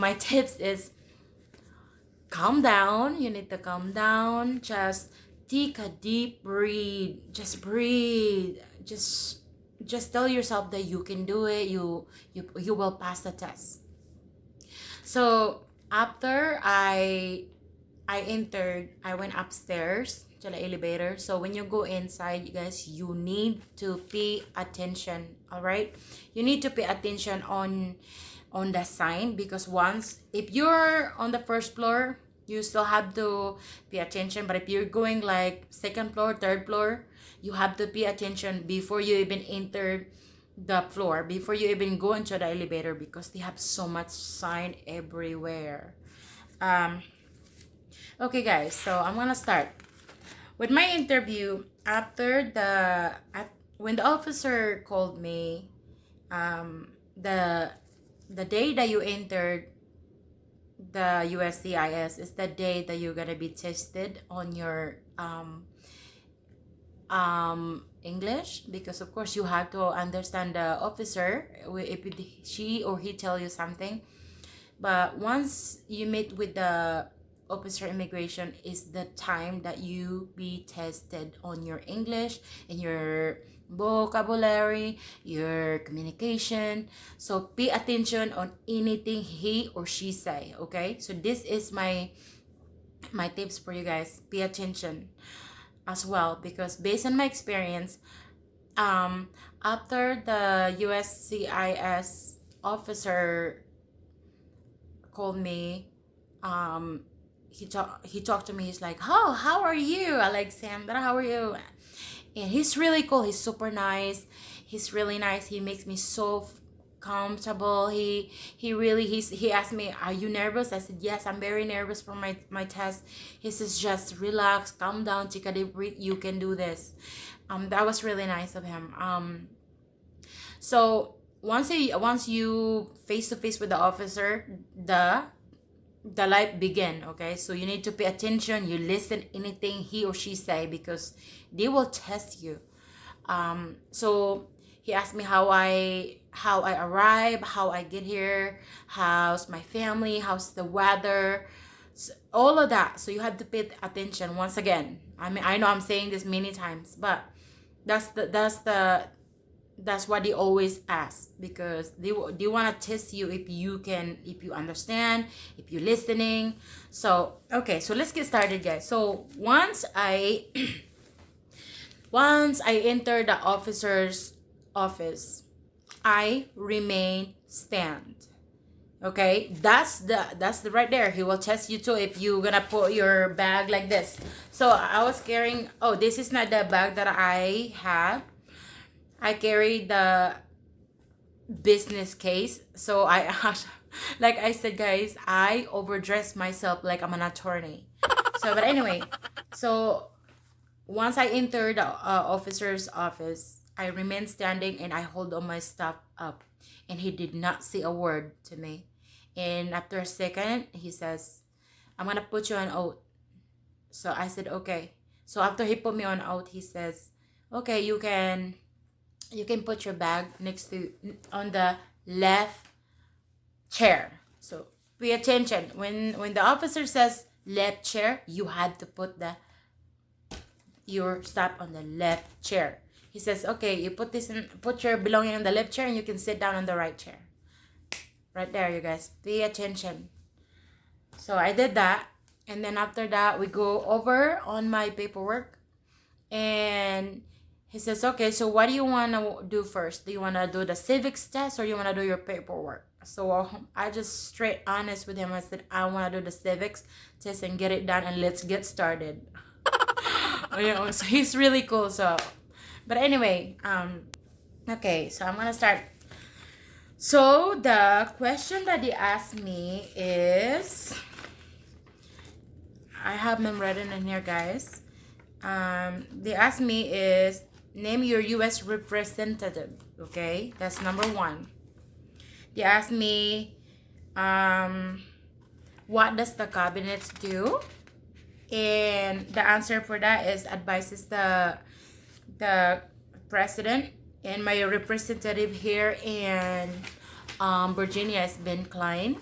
my tips is calm down. You need to calm down. Just take a deep breathe. Just breathe. Just tell yourself that you can do it. You will pass the test. So after I entered, I went upstairs to the elevator. So when you go inside, you guys, you need to pay attention. All right, you need to pay attention on the sign, because once, if you're on the first floor, you still have to pay attention. But if you're going like second floor, third floor, you have to pay attention before you even enter the floor, before you even go into the elevator, because they have so much sign everywhere. Okay guys, so I'm gonna start with my interview. After when the officer called me, the day that you entered the USCIS is the day that you're gonna be tested on your English, because of course you have to understand the officer if she or he tell you something. But once you meet with the officer immigration, is the time that you be tested on your English and your vocabulary, your communication. So pay attention on anything he or she say. Okay, so this is my tips for you guys. Pay attention as well, because based on my experience, after the USCIS officer called me, he talked to me. He's like, how are you, Alexandra? How are you? And he's really cool. He's super nice. He's really nice. He makes me so comfortable. He asked me, are you nervous? I said, yes, I'm very nervous for my test. He says, just relax, calm down, take a deep breath, you can do this. That was really nice of him. So once you face to face with the officer, the life begin. Okay, so you need to pay attention. You listen anything he or she say, because they will test you. So he asked me how I arrive, how I get here, how's my family, how's the weather, so all of that. So you have to pay attention. Once again, I mean, I know I'm saying this many times, but that's what they always ask, because they want to test you if you understand, if you're listening. So okay, so let's get started, guys. So once I enter the officer's office, I remain stand. Okay, that's the right there. He will test you too if you're gonna put your bag like this. So I was carrying, this is not the bag that I have. I carry the business case. So I like I said, guys, I overdressed myself like I'm an attorney. So but anyway, so once I entered the officer's office, I remained standing and I hold all my stuff up, and he did not say a word to me. And after a second, he says, I'm gonna put you on oath. So I said, okay. So after he put me on oath, he says, okay, you can put your bag on the left chair. So pay attention. When the officer says left chair, you have to put your stuff on the left chair. He says, okay, you put your belonging on the left chair, and you can sit down on the right chair. Right there, you guys. Pay attention. So I did that. And then after that, we go over on my paperwork. And he says, okay, so what do you want to do first? Do you want to do the civics test, or you want to do your paperwork? So I just straight honest with him. I said, I want to do the civics test and get it done, and let's get started. So he's really cool. So, but anyway, okay, so I'm gonna start. So the question that they asked me is, I have them written in here, guys. They asked me is, name your U.S. representative. Okay, that's number one. They asked me, what does the cabinet do? And the answer for that is advises the president. And my representative here in Virginia is Ben Klein.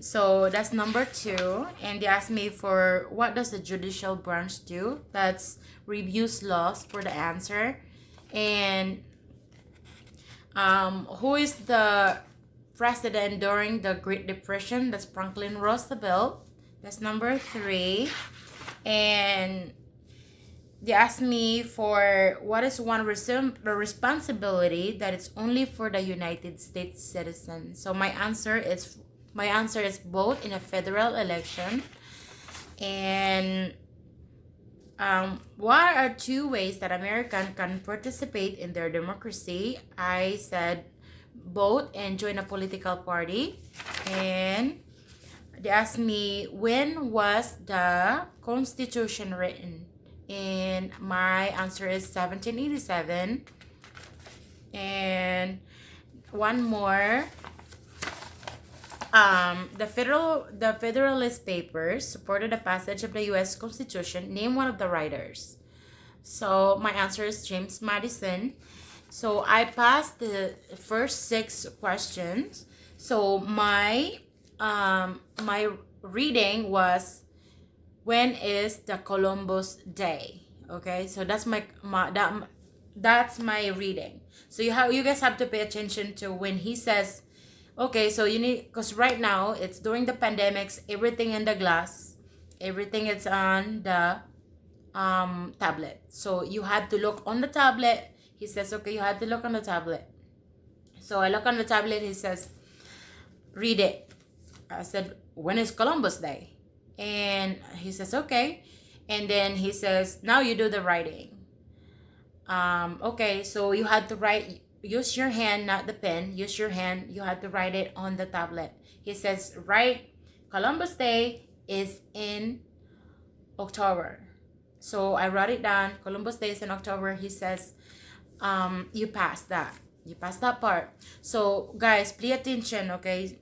So that's number 2. And they asked me for what does the judicial branch do? That's reviews laws for the answer. And who is the president during the Great Depression? That's Franklin Roosevelt. That's number 3. And they asked me for what is one responsibility that it's only for the United States citizen. So my answer is vote in a federal election. And what are 2 ways that American can participate in their democracy? I said vote and join a political party. And they asked me when was the Constitution written? And my answer is 1787. And one more. The Federalist Papers supported the passage of the U.S. Constitution. Name one of the writers. So my answer is James Madison. So I passed the first 6 questions. So my reading was, when is the Columbus Day? Okay, so that's that's my reading. So you guys have to pay attention to when he says, okay, so you need, because right now it's during the pandemics, everything in the glass, everything is on the tablet. So you have to look on the tablet. He says, okay, you have to look on the tablet. So I look on the tablet. He says, read it. I said, when is Columbus Day? And he says, okay. And then he says, now you do the writing. Okay, so you had to write, use your hand, not the pen. Use your hand. You had to write it on the tablet. He says, write Columbus Day is in October. So I wrote it down. Columbus Day is in October. He says, you passed that. You passed that part. So guys, pay attention, okay?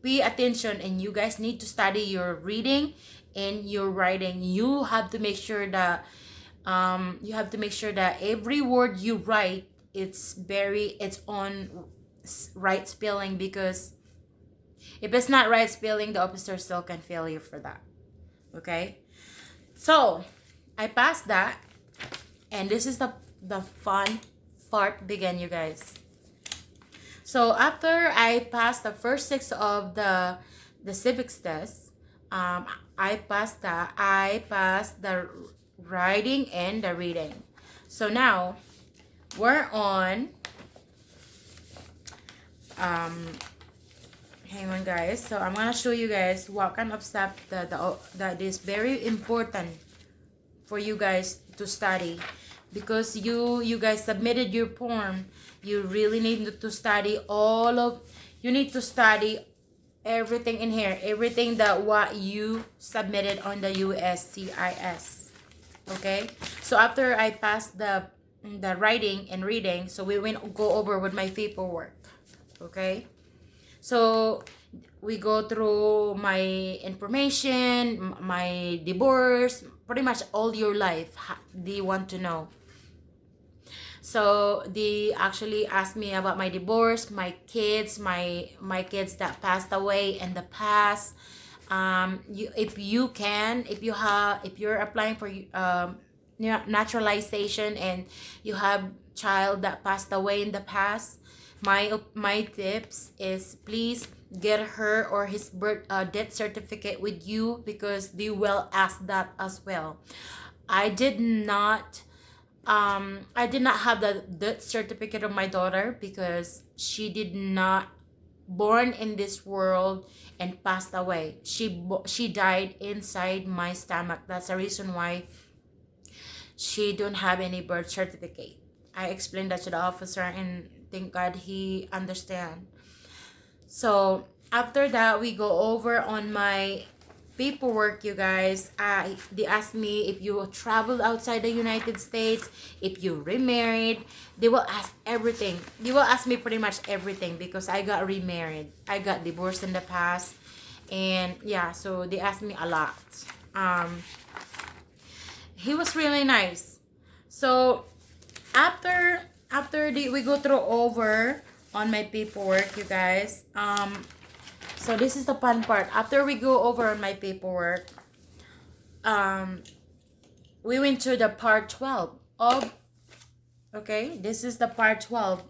Pay attention, and you guys need to study your reading and your writing. You have to make sure that every word you write, it's on right spelling, because if it's not right spelling, the officer still can fail you for that. Okay, so I passed that, and this is the fun part begin, you guys. So after I passed the first 6 of the civics test, I passed the writing and the reading. So now we're on hang on guys. So I'm gonna show you guys what kind of stuff that is very important for you guys to study, because you guys submitted your form. You really need to study you need to study everything in here, everything that what you submitted on the USCIS. Okay, so after I passed the writing and reading, so we went go over with my paperwork. Okay, so we go through my information, my divorce, pretty much all your life they want to know. So they actually asked me about my divorce, my kids, my kids that passed away in the past. If you're applying for naturalization and you have child that passed away in the past, my tips is please get her or his death certificate with you, because they will ask that as well. I did not have the death certificate of my daughter because she did not born in this world and passed away. She died inside my stomach. That's the reason why she don't have any birth certificate. I explained that to the officer, and thank God he understand. So after that, we go over on my paperwork, you guys. They asked me if you traveled outside the United States, if you remarried. They will ask everything. They will ask me pretty much everything, because I got remarried, I got divorced in the past, and yeah, so they asked me a lot. He was really nice. So after we go through over on my paperwork, you guys. So this is the fun part. After we go over on my paperwork, we went to the part 12 of, okay, this is the part 12.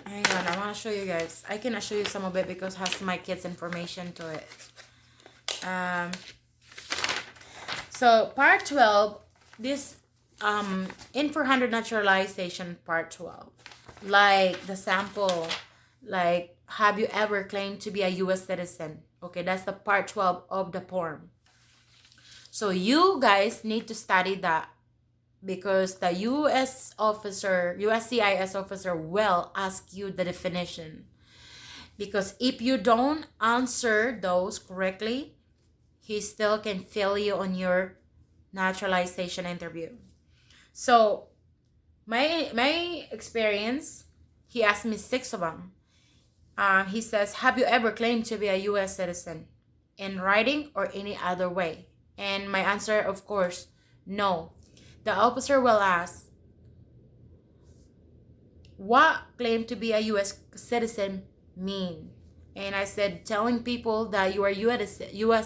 Hang on, I want to show you guys. I cannot show you some of it because it has my kids' information to it. So part 12, this in 400 naturalization part 12, like the sample, like have you ever claimed to be a U.S. citizen? Okay, that's the part 12 of the form. So you guys need to study that, because the USCIS officer will ask you the definition. Because if you don't answer those correctly, he still can fail you on your naturalization interview. So my experience, he asked me 6 of them. He says, have you ever claimed to be a U.S. citizen in writing or any other way? And my answer, of course, no. The officer will ask, what claim to be a U.S. citizen mean? And I said, telling people that you are U.S.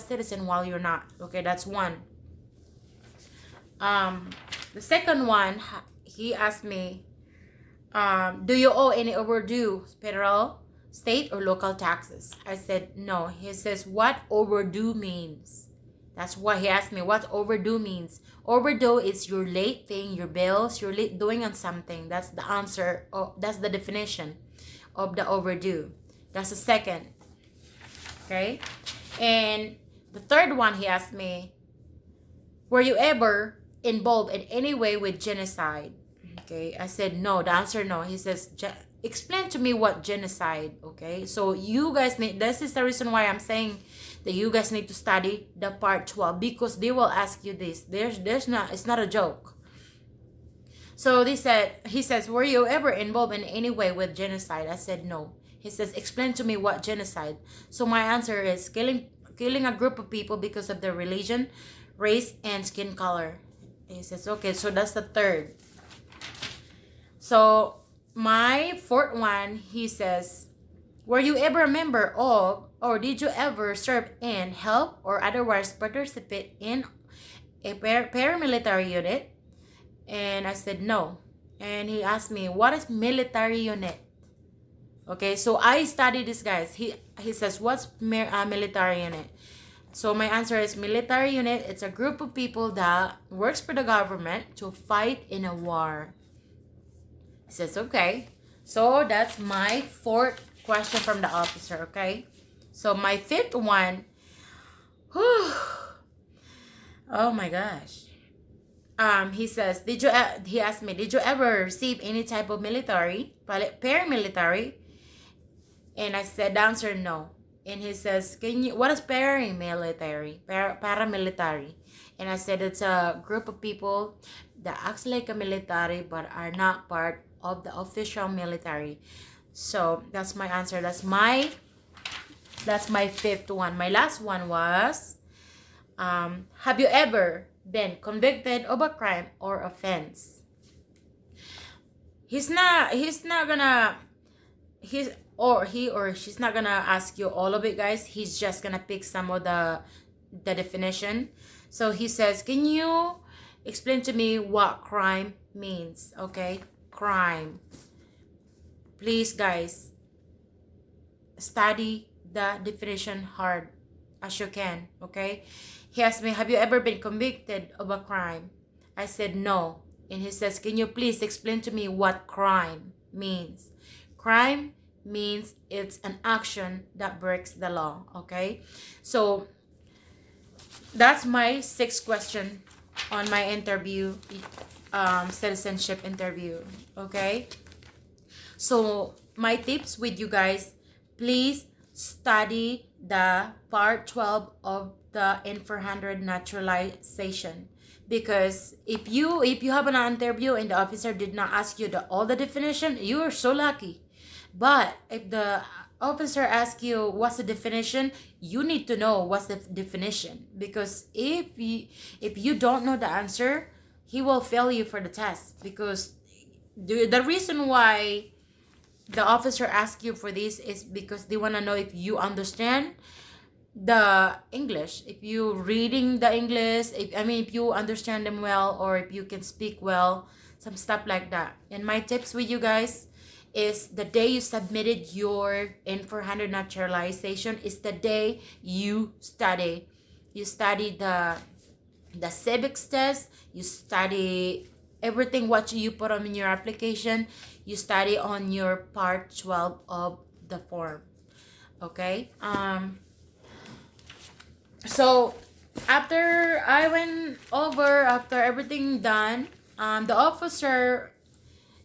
citizen while you're not. Okay, that's one. The second one, he asked me, do you owe any overdue federal, state, or local taxes? I said, no. He says, what overdue means? That's what he asked me, what overdue means. Overdue is you're late paying your bills, you're late doing on something. That's the answer, that's the definition of the overdue. That's the second. Okay? And the third one, he asked me, were you ever involved in any way with genocide? Okay, I said no. The answer, no. He says, explain to me what genocide. Okay, so you guys need, this is the reason why I'm saying that you guys need to study the part 12, because they will ask you this. There's not, it's not a joke. So he says, were you ever involved in any way with genocide? I said no. He says, explain to me what genocide. So my answer is killing a group of people because of their religion, race, and skin color. He says, okay, so that's the third. So my fourth one, he says, were you ever a member of, or did you ever serve in, help, or otherwise participate in a paramilitary unit? And I said no. And he asked me, what is military unit? Okay, so I studied this, guys. He says, what's military unit? So my answer is military unit. It's a group of people that works for the government to fight in a war. He says, okay. So that's my fourth question from the officer, okay? So my fifth one, oh my gosh. He says, he asked me, did you ever receive any type of military, paramilitary? And I said, the answer, no. And he says, what is paramilitary? Paramilitary. And I said, it's a group of people that acts like a military but are not part of the official military. So that's my answer. That's my fifth one. My last one was, have you ever been convicted of a crime or offense? He's not gonna she's not gonna ask you all of it, guys. He's just gonna pick some of the definition. So he says, can you explain to me what crime means? Okay, crime. Please, guys, study the definition hard as you can. Okay, he asked me, have you ever been convicted of a crime? I said no. And he says, can you please explain to me what crime means? Crime means it's an action that breaks the law. Okay, so that's my sixth question on my interview, citizenship interview. Okay, so my tips with you guys, please study the part 12 of the N400 naturalization. Because if you have an interview and the officer did not ask you all the definition, you are so lucky. But if the officer asks you what's the definition, you need to know what's the definition. Because if you don't know the answer, he will fail you for the test. Because the reason why the officer asks you for this is because they want to know if you understand the English, if you reading the English, if you understand them well, or if you can speak well, some stuff like that. And my tips with you guys is the day you submitted your N400 naturalization is the day you study. You study the civics test, you study everything what you put on your application, you study on your part 12 of the form. Okay, so after I went over, after everything done, the officer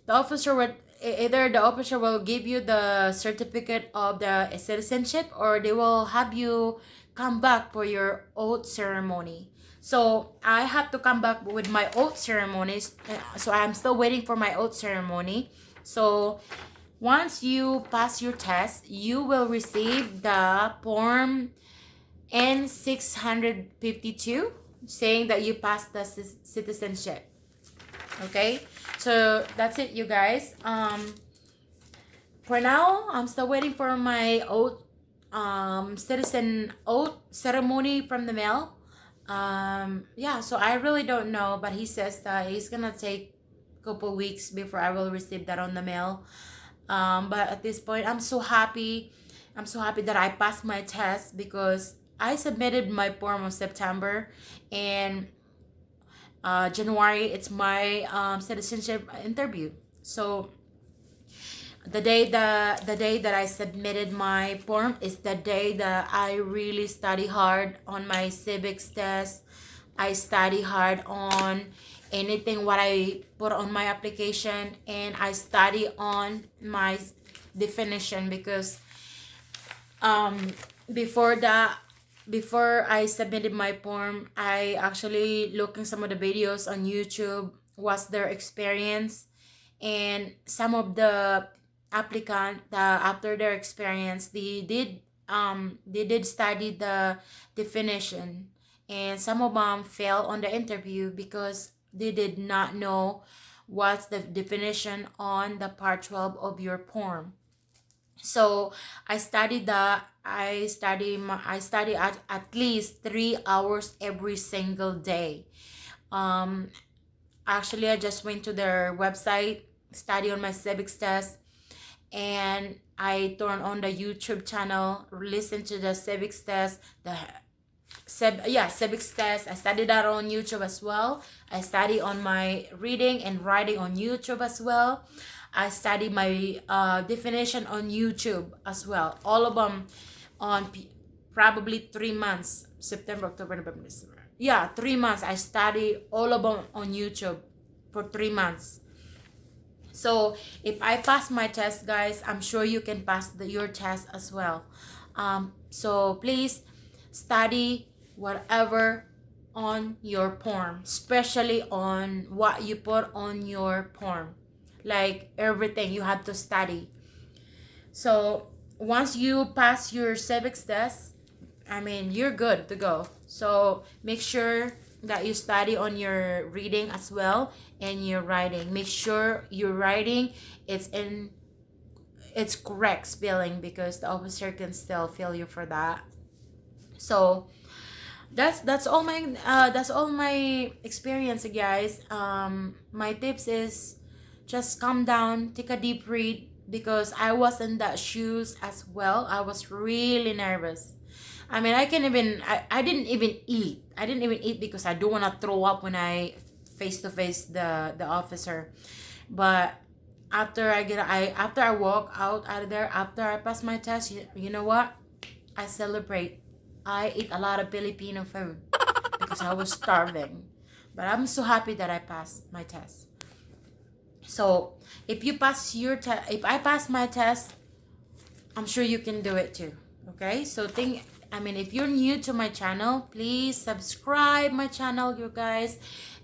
would either the officer will give you the certificate of the citizenship, or they will have you come back for your oath ceremony. So I have to come back with my oath ceremonies. So I'm still waiting for my oath ceremony. So once you pass your test, you will receive the form N652 saying that you passed the citizenship. Okay, so that's it, you guys. For now, I'm still waiting for my oath citizen oath ceremony from the mail. Yeah, so I really don't know, but he says that he's gonna take a couple weeks before I will receive that on the mail. But at this point, I'm so happy that I passed my test, because I submitted my form of September, and January it's my citizenship interview. So the day that I submitted my form is the day that I really study hard on my civics test. I study hard on anything what I put on my application, and I study on my definition, because before that, before I submitted my form, I actually looking some of the videos on YouTube, what's their experience, and some of the applicant after their experience, they did study the definition, and some of them failed on the interview because they did not know what's the definition on the part 12 of your form. So I studied that. I study at least 3 hours every single day. um Actually, I just went to their website, study on my civics test, and I turn on the YouTube channel, listen to the civics test, civics test. I studied that on YouTube as well. I study on my reading and writing on YouTube as well. I study my definition on YouTube as well. All of them on probably 3 months. September, October, November, December. Yeah, 3 months. I study all of them on YouTube for 3 months. So if I pass my test, guys, I'm sure you can pass your test as well. So please study whatever on your form, especially on what you put on your form. Like everything you have to study. So once you pass your civics test, you're good to go. So make sure that you study on your reading as well, and your writing. Make sure your writing it's in it's correct spelling, because the officer can still fail you for that. So that's all my experience, guys. My tips is just calm down, take a deep breath, because I was in that shoes as well. I was really nervous. I didn't even eat. I didn't even eat because I don't want to throw up when I face to face the officer. But after I walk out of there, after I pass my test, you know what? I celebrate. I eat a lot of Filipino food because I was starving. But I'm so happy that I passed my test. So if I pass my test, I'm sure you can do it too. Okay, so if you're new to my channel, please subscribe my channel, you guys.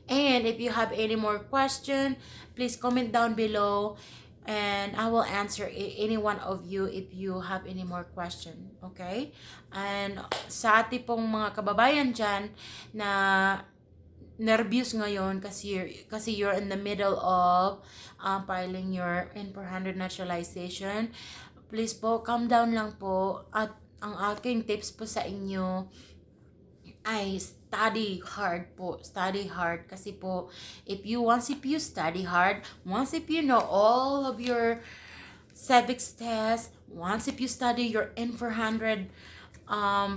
And if you have any more question, please comment down below, and I will answer any one of you if you have any more question. Okay, and sa ating pong mga kababayan dyan na nervous ngayon kasi you're in the middle of filing your N400 naturalization. Please po, calm down lang po. At ang aking tips po sa inyo ay study hard po. Study hard kasi po once if you study hard, once if you know all of your Civics test, once if you study your N400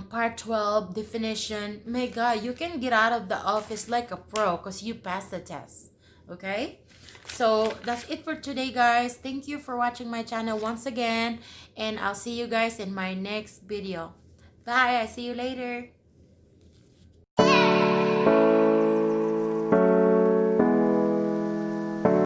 part 12 definition, my god, you can get out of the office like a pro because you passed the test. Okay, so that's it for today, guys. Thank you for watching my channel once again, and I'll see you guys in my next video. Bye. I see you later.